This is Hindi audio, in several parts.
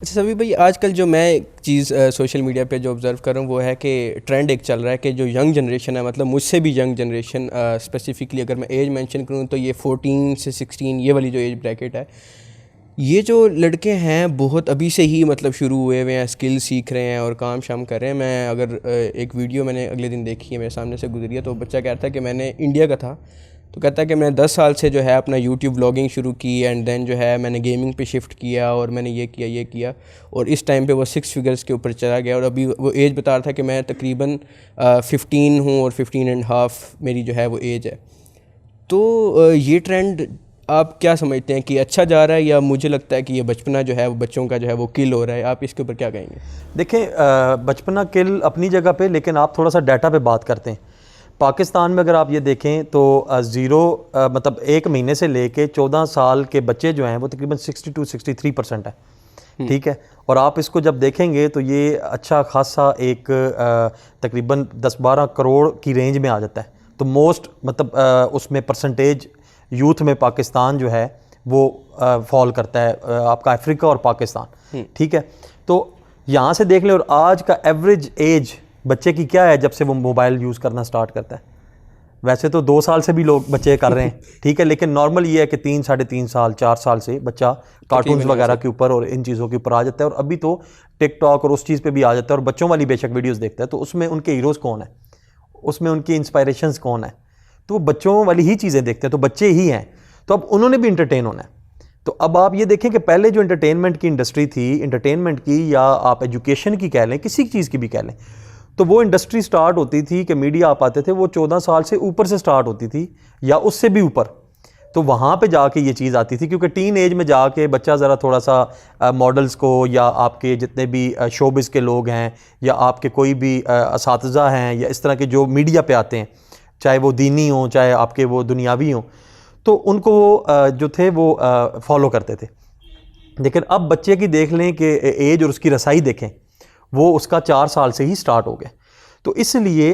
अच्छा सभी भाई, आजकल जो मैं एक चीज़ सोशल मीडिया पे जो ऑब्ज़र्व कर रहा हूँ वो है कि ट्रेंड एक चल रहा है कि जो यंग जनरेशन है, मतलब मुझसे भी यंग जनरेशन, स्पेसिफिकली अगर मैं एज मेंशन करूँ तो ये 14 से 16 ये वाली जो एज ब्रैकेट है, ये जो लड़के हैं बहुत अभी से ही मतलब शुरू हुए हुए हैं, स्किल सीख रहे हैं और काम शाम कर रहे हैं। मैं अगर एक वीडियो मैंने अगले दिन देखी है, मेरे सामने से गुजरी है, तो बच्चा कह रहा था कि मैंने इंडिया का था, तो कहता है कि मैं 10 साल से जो है अपना यूट्यूब व्लॉगिंग शुरू की एंड देन जो है मैंने गेमिंग पे शिफ्ट किया और मैंने ये किया और इस टाइम पे वो 6 फिगर्स के ऊपर चला गया। और अभी वो एज बता रहा था कि मैं तकरीबन 15 हूँ और 15 एंड हाफ मेरी जो है वो एज है। तो ये ट्रेंड आप क्या समझते हैं कि अच्छा जा रहा है, या मुझे लगता है कि ये बचपना जो है वो बच्चों का जो है वो किल हो रहा है? आप इसके ऊपर क्या कहेंगे? देखें, बचपना किल अपनी जगह पे, लेकिन आप थोड़ा सा डाटा पे बात करते हैं। पाकिस्तान में अगर आप ये देखें तो ज़ीरो मतलब एक महीने से लेके 14 साल के बच्चे जो हैं वो तकरीबन 62-63% है। ठीक है। और आप इसको जब देखेंगे तो ये अच्छा खासा एक तकरीबन 10-12 करोड़ की रेंज में आ जाता है। तो मोस्ट मतलब उसमें परसेंटेज यूथ में पाकिस्तान जो है वो फॉल करता है, आपका अफ्रीका और पाकिस्तान। ठीक है। तो यहाँ से देख लें, और आज का एवरेज एज बच्चे की क्या है जब से वो मोबाइल यूज़ करना स्टार्ट करता है? वैसे तो 2 साल से भी लोग बच्चे कर रहे हैं, ठीक है, लेकिन नॉर्मल ये है कि 3-3.5 साल 4 साल से बच्चा कार्टून्स वगैरह के ऊपर और इन चीज़ों के ऊपर आ जाता है। और अभी तो टिकटॉक और उस चीज़ पे भी आ जाता है, और बच्चों वाली बेशक वीडियोस देखता है, तो उसमें उनके हीरोज़ कौन है, उसमें उनकी इंस्पायरेशंस कौन है, तो वो बच्चों वाली ही चीज़ें देखते हैं, तो बच्चे ही हैं, तो अब उन्होंने भी इंटरटेन होना है। तो अब आप ये देखें कि पहले जो इंटरटेनमेंट की इंडस्ट्री थी, इंटरटेनमेंट की या आप एजुकेशन की कह लें, किसी चीज़ की भी कह लें, तो वो इंडस्ट्री स्टार्ट होती थी कि मीडिया आप आते थे, वो 14 साल से ऊपर से स्टार्ट होती थी या उससे भी ऊपर। तो वहाँ पे जाके ये चीज़ आती थी, क्योंकि टीन एज में जाके बच्चा ज़रा थोड़ा सा मॉडल्स को या आपके जितने भी शोबिज़ के लोग हैं या आपके कोई भी असातिज़ा हैं या इस तरह के जो मीडिया पे आते हैं, चाहे वो दीनी हों चाहे आपके वो दुनियावी हों, तो उनको वो जो थे वो फॉलो करते थे। लेकिन अब बच्चे की देख लें कि एज और उसकी रसाई देखें, वो उसका 4 साल से ही स्टार्ट हो गया। तो इसलिए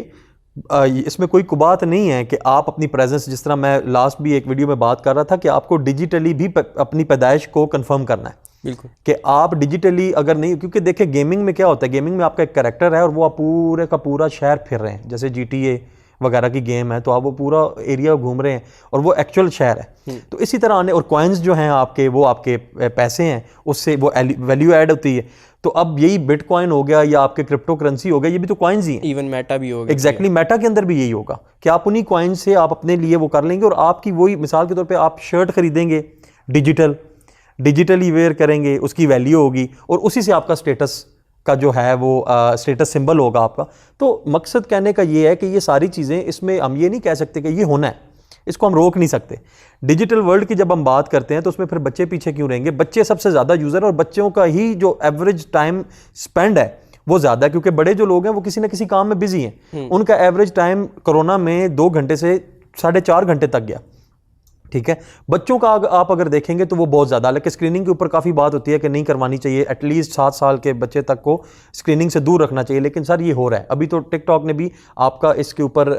इसमें कोई कुबात नहीं है कि आप अपनी प्रेजेंस, जिस तरह मैं लास्ट भी एक वीडियो में बात कर रहा था कि आपको डिजिटली भी अपनी पैदाइश को कंफर्म करना है। बिल्कुल कि आप डिजिटली अगर नहीं, क्योंकि देखिए गेमिंग में क्या होता है, गेमिंग में आपका एक कैरेक्टर है और वो आप पूरे का पूरा शहर फिर रहे हैं, जैसे GTA वगैरह की गेम है, तो आप वो पूरा एरिया घूम रहे हैं और वो एक्चुअल शहर है। तो इसी तरह आने, और कॉइन्स जो हैं आपके, वो आपके पैसे हैं, उससे वो वैल्यू ऐड होती है। तो अब यही बिटकॉइन हो गया या आपके क्रिप्टो करेंसी हो गया, ये भी तो कॉइन्स ही हैं। इवन मेटा भी हो गया। एग्जैक्टली, मेटा के अंदर भी यही होगा कि आप उन्हीं कॉइन से आप अपने लिए वो कर लेंगे, और आपकी वही, मिसाल के तौर पे आप शर्ट खरीदेंगे डिजिटली वेयर करेंगे, उसकी वैल्यू होगी और उसी से आपका स्टेटस का जो है वो स्टेटस सिंबल होगा आपका। तो मकसद कहने का ये है कि ये सारी चीज़ें, इसमें हम ये नहीं कह सकते कि ये होना है, इसको हम रोक नहीं सकते। डिजिटल वर्ल्ड की जब हम बात करते हैं तो उसमें फिर बच्चे पीछे क्यों रहेंगे? बच्चे सबसे ज़्यादा यूज़र, और बच्चों का ही जो एवरेज टाइम स्पेंड है वो ज़्यादा है, क्योंकि बड़े जो लोग हैं वो किसी ना किसी काम में बिजी हैं। उनका एवरेज टाइम कोरोना में 2 घंटे से 4.5 घंटे तक गया। ठीक है। बच्चों का आप अगर देखेंगे तो वो बहुत ज़्यादा, लेकिन स्क्रीनिंग के ऊपर काफ़ी बात होती है कि नहीं करवानी चाहिए, एटलीस्ट 7 साल के बच्चे तक को स्क्रीनिंग से दूर रखना चाहिए, लेकिन सर ये हो रहा है। अभी तो टिकटॉक ने भी आपका इसके ऊपर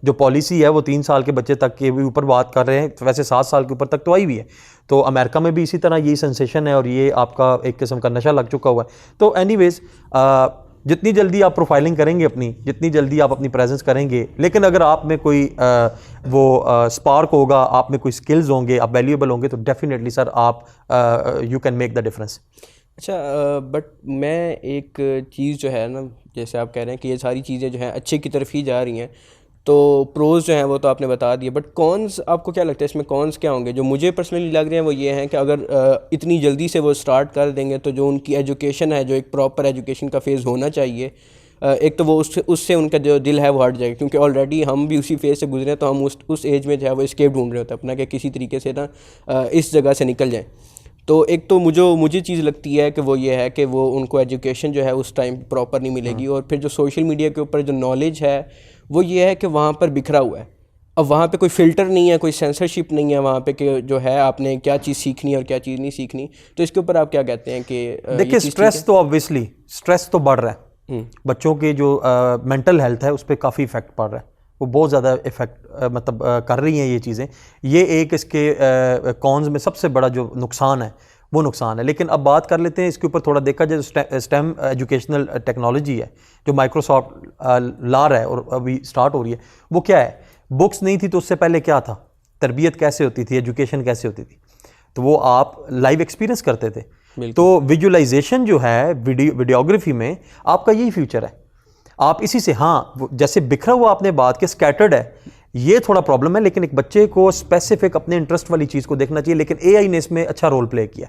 जो पॉलिसी है वो 3 साल के बच्चे तक के भी ऊपर बात कर रहे हैं, वैसे 7 साल के ऊपर तक तो आई हुई है। तो अमेरिका में भी इसी तरह यही सेंसेशन है और ये आपका एक किस्म का नशा लग चुका हुआ है। तो एनीवेज, जितनी जल्दी आप प्रोफाइलिंग करेंगे अपनी, जितनी जल्दी आप अपनी प्रेजेंस करेंगे, लेकिन अगर आप में कोई वो स्पार्क होगा, आप में कोई स्किल्स होंगे, आप वैल्यूएबल होंगे, तो डेफिनेटली सर आप you can make the difference. अच्छा, बट मैं एक चीज़ जो है ना, जैसे आप कह रहे हैं कि ये सारी चीज़ें जो हैं अच्छे की तरफ ही जा रही हैं, तो प्रोज जो हैं वो तो आपने बता दिए, बट कॉन्स आपको क्या लगता है इसमें? कॉन्स क्या होंगे जो मुझे पर्सनली लग रहे हैं? वो ये हैं कि अगर इतनी जल्दी से वो स्टार्ट कर देंगे तो जो उनकी एजुकेशन है, जो एक प्रॉपर एजुकेशन का फेज़ होना चाहिए, एक तो वो उससे उनका जो दिल है वो हट जाएगा, क्योंकि ऑलरेडी हम भी उसी फेज़ से गुजरे, तो हम उस एज में जो है वो एस्केप ढूंढ रहे होते हैं अपना, कि किसी तरीके से ना इस जगह से निकल जाएँ। तो एक तो मुझे चीज़ लगती है कि वो ये है कि वो उनको एजुकेशन जो है उस टाइम प्रॉपर नहीं मिलेगी, और फिर जो सोशल मीडिया के ऊपर जो नॉलेज है वो ये है कि वहाँ पर बिखरा हुआ है। अब वहाँ पे कोई फ़िल्टर नहीं है, कोई सेंसरशिप नहीं है वहाँ पे कि जो है आपने क्या चीज़ सीखनी है और क्या चीज़ नहीं सीखनी। तो इसके ऊपर आप क्या कहते हैं कि देखिए, स्ट्रेस तो ऑब्वियसली स्ट्रेस तो बढ़ रहा है, बच्चों के जो मेंटल हेल्थ है उस पर काफ़ी इफेक्ट पड़ रहा है, वो बहुत ज़्यादा इफेक्ट मतलब कर रही हैं ये चीज़ें। ये एक इसके कॉन्स में सबसे बड़ा जो नुकसान है वो नुकसान है। लेकिन अब बात कर लेते हैं इसके ऊपर थोड़ा देखा जाए, स्टेम एजुकेशनल टेक्नोलॉजी है जो माइक्रोसॉफ्ट ला रहा है और अभी स्टार्ट हो रही है, वो क्या है? बुक्स नहीं थी तो उससे पहले क्या था? तरबियत कैसे होती थी, एजुकेशन कैसे होती थी? तो वो आप लाइव एक्सपीरियंस करते थे। तो विजुअलाइजेशन जो है वीडियोग्राफी में, आपका यही फ्यूचर है। आप इसी से, हाँ जैसे बिखरा हुआ आपने बात के स्कैटर्ड है, ये थोड़ा प्रॉब्लम है, लेकिन एक बच्चे को स्पेसिफिक अपने इंटरेस्ट वाली चीज़ को देखना चाहिए। लेकिन एआई ने इसमें अच्छा रोल प्ले किया।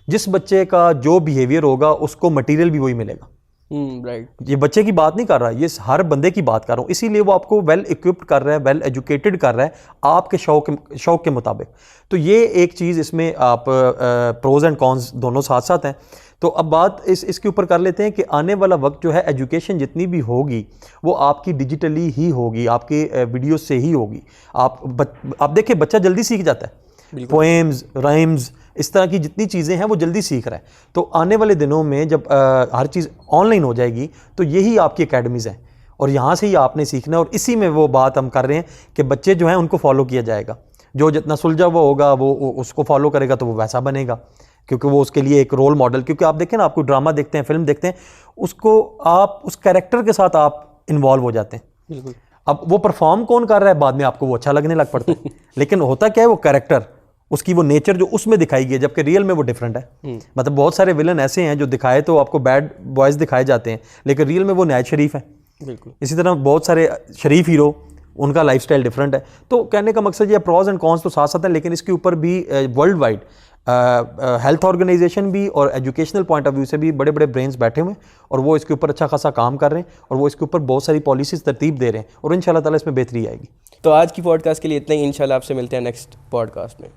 जिस बच्चे का जो बिहेवियर होगा उसको मटेरियल भी वही मिलेगा। राइट। ये बच्चे की बात नहीं कर रहा, ये हर बंदे की बात कर रहा हूँ। इसीलिए वो आपको वेल इक्विप्ड कर रहा है, वेल एजुकेटेड कर रहा है आपके शौक के मुताबिक। तो ये एक चीज़ इसमें आप प्रोज एंड कॉन्स दोनों साथ साथ हैं। तो अब बात इसके ऊपर कर लेते हैं कि आने वाला वक्त जो है, एजुकेशन जितनी भी होगी वो आपकी डिजिटली ही होगी, आपके वीडियो से ही होगी। आप देखिए बच्चा जल्दी सीख जाता है, पोएम्स, राइम्स, इस तरह की जितनी चीज़ें हैं वो जल्दी सीख रहा है। तो आने वाले दिनों में जब हर चीज़ ऑनलाइन हो जाएगी तो यही आपकी एकेडमीज़ हैं और यहाँ से ही आपने सीखना है। और इसी में वो बात हम कर रहे हैं कि बच्चे जो हैं उनको फॉलो किया जाएगा। जो जितना सुलझा हुआ होगा वो उसको फॉलो करेगा तो वो वैसा बनेगा, क्योंकि वो उसके लिए एक रोल मॉडल। क्योंकि आप देखें ना, आपको ड्रामा देखते हैं, फिल्म देखते हैं, उसको आप उस कैरेक्टर के साथ आप इन्वॉल्व हो जाते हैं। बिल्कुल। अब वो परफॉर्म कौन कर रहा है, बाद में आपको वो अच्छा लगने लग पड़ता है। लेकिन होता क्या है, वो कैरेक्टर, उसकी वो नेचर जो उसमें दिखाई गई है, जबकि रियल में वो डिफरेंट है। मतलब बहुत सारे विलन ऐसे हैं जो दिखाए तो आपको बैड बॉयज दिखाए जाते हैं, लेकिन रियल में वो नहायत शरीफ है। बिल्कुल। इसी तरह बहुत सारे शरीफ हीरो, उनका लाइफस्टाइल डिफरेंट है। तो कहने का मकसद ये प्रॉज एंड कॉन्स तो साथ साथ है, लेकिन इसके ऊपर भी वर्ल्ड वाइड हेल्थ ऑर्गेनाइजेशन भी और एजुकेशनल पॉइंट ऑफ व्यू से भी बड़े बड़े ब्रेन्स बैठे हुए हैं और वो इसके ऊपर अच्छा खासा काम कर रहे हैं और वो इसके ऊपर बहुत सारी पॉलिसीज तरतीब दे रहे हैं और इंशाल्लाह ताला इसमें बेहतरी आएगी। तो आज की पॉडकास्ट के लिए इतना ही। इंशाल्लाह आपसे मिलते हैं नेक्स्ट पॉडकास्ट में।